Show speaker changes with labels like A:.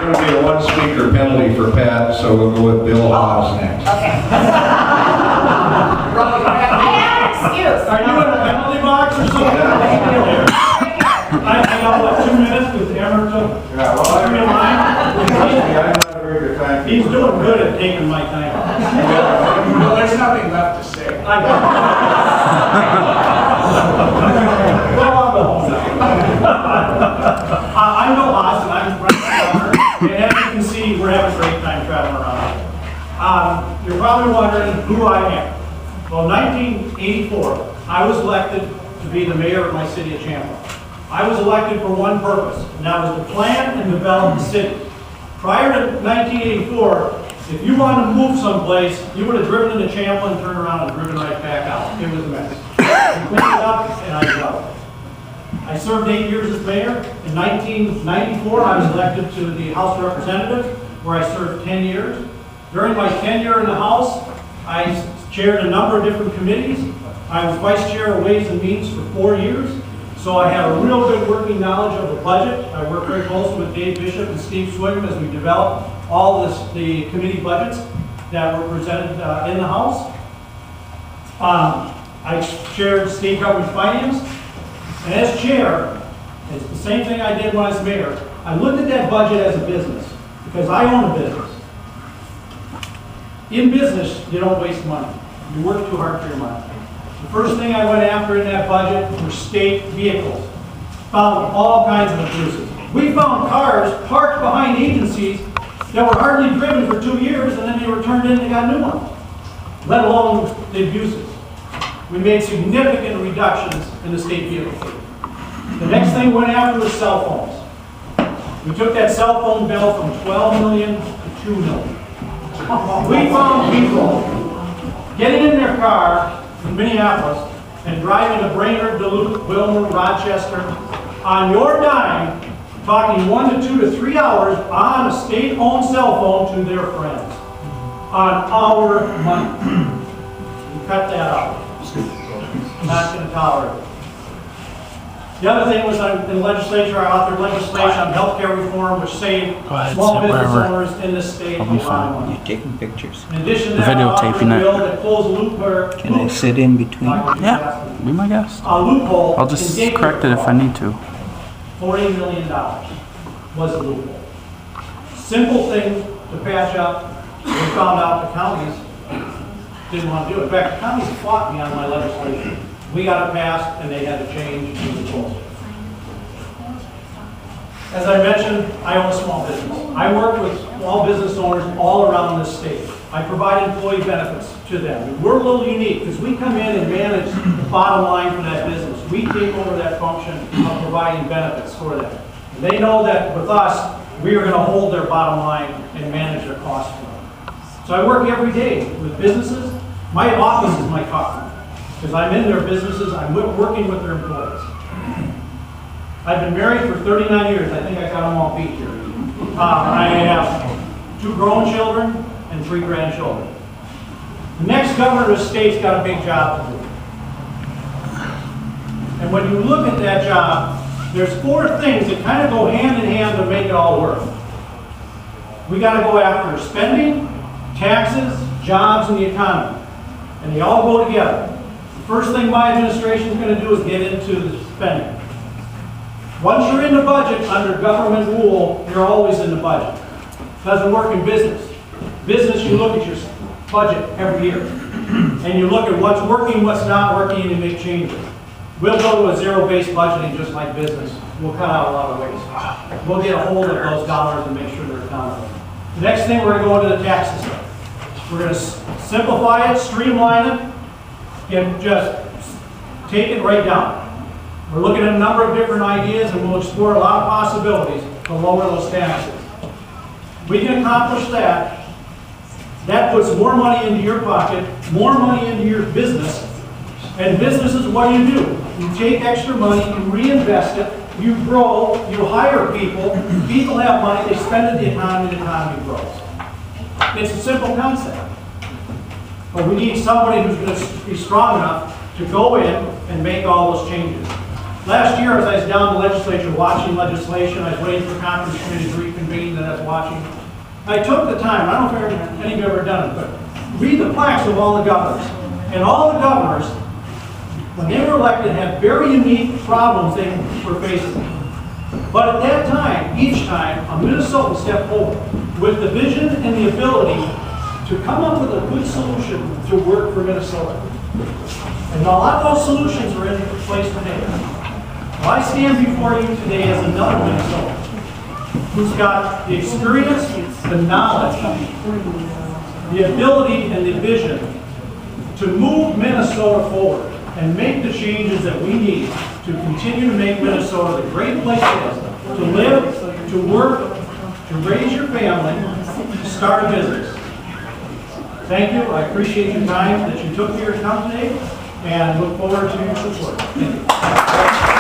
A: going to be a one-speaker penalty for Pat, so we'll go with Bill Haas next.
B: Okay. I have an excuse.
C: Are you in a penalty box or something? I got what, 2 minutes with Emmert to
A: Yeah, well, I
C: bring in line?
A: I'm not a very good time.
C: He's doing good at taking my time.
D: Well, there's nothing left to say.
C: I got Well, I'll go home now. I'm Bill Haas, and I'm right now. And as you can see, we're having a great time traveling around. You're probably wondering who I am. Well, in 1984, I was elected to be the mayor of my city of Champlin. I was elected for one purpose, and that was to plan and develop the city. Prior to 1984, if you wanted to move someplace, you would have driven into Champlin, turned around, and driven right back out. It was a mess. I cleaned it up, and I developed. I served 8 years as mayor. In 1994, I was elected to the House of Representatives, where I served 10 years. During my tenure in the House, I chaired a number of different committees. I was vice chair of Ways and Means for 4 years. So I have a real good working knowledge of the budget. I work very closely with Dave Bishop and Steve Swigman as we develop all the committee budgets that were presented in the House. I chaired state government finance. And as chair, it's the same thing I did when I was mayor. I looked at that budget as a business because I own a business. In business, you don't waste money. You work too hard for your money. The first thing I went after in that budget were state vehicles. Found all kinds of abuses. We found cars parked behind agencies that were hardly driven for 2 years, and then they were turned in and got new ones, let alone the abuses. We made significant reductions in the state vehicle fleet. The next thing we went after was cell phones. We took that cell phone bill from 12 million to 2 million. We found people getting in their car in Minneapolis and driving to Brainerd, Duluth, Willmar, Rochester on your dime, talking 1 to 2 to 3 hours on a state-owned cell phone to their friends on our money. We cut that out. Not going to tolerate it. The other thing was in the legislature, I authored legislation on healthcare reform, which saved small business owners in this state a lot of money.
E: You're taking pictures.
C: In addition to that, I authored a bill that closed a loophole.
E: Can I sit in between?
F: Yeah, be my guest.
C: A loophole.
F: I'll just correct it if I need to.
C: $40 million was a loophole. Simple thing to patch up. We found out the counties didn't want to do it. In fact, the counties fought me on my legislation. We got it passed, and they had to change the rules. As I mentioned, I own a small business. I work with small business owners all around this state. I provide employee benefits to them. We're a little unique because we come in and manage the bottom line for that business. We take over that function of providing benefits for them. And they know that with us, we are going to hold their bottom line and manage their costs for them. So I work every day with businesses. My office is my customer. Because I'm in their businesses, I'm working with their employees. I've been married for 39 years. I think I got them all beat here. I have 2 grown children and 3 grandchildren. The next governor of the state's got a big job to do. And when you look at that job, there's 4 things that kind of go hand in hand to make it all work. We got to go after spending, taxes, jobs, and the economy. And they all go together. First thing my administration is going to do is get into the spending. Once you're in the budget, under government rule, you're always in the budget. It doesn't work in business. Business, you look at your budget every year. And you look at what's working, what's not working, and you make changes. We'll go to a zero-based budgeting just like business. We'll cut out a lot of waste. We'll get a hold of those dollars and make sure they're accounted. The next thing, we're going to go into the tax system. We're going to simplify it, streamline it, and just take it right down. We're looking at a number of different ideas, and we'll explore a lot of possibilities to lower those taxes. We can accomplish that. That puts more money into your pocket, more money into your business. And business is what you do. You take extra money, you reinvest it, you grow, you hire people, people have money, they spend it in the economy grows. It's a simple concept. But we need somebody who's going to be strong enough to go in and make all those changes. Last year, as I was down in the legislature watching legislation, I was waiting for conference committee to reconvene, and that's watching. I took the time, I don't know if any of you have ever done it, but read the plaques of all the governors. And all the governors, when they were elected, had very unique problems they were facing. But at that time, each time, a Minnesotan stepped forward with the vision and the ability to come up with a good solution to work for Minnesota. And a lot of those solutions are in place today. Well, I stand before you today as another Minnesotan who's got the experience, the knowledge, the ability, and the vision to move Minnesota forward and make the changes that we need to continue to make Minnesota the great place it is to live, to work, to raise your family, to start a business. Thank you. I appreciate your time that you took here to come today and look forward to your support. Thank you.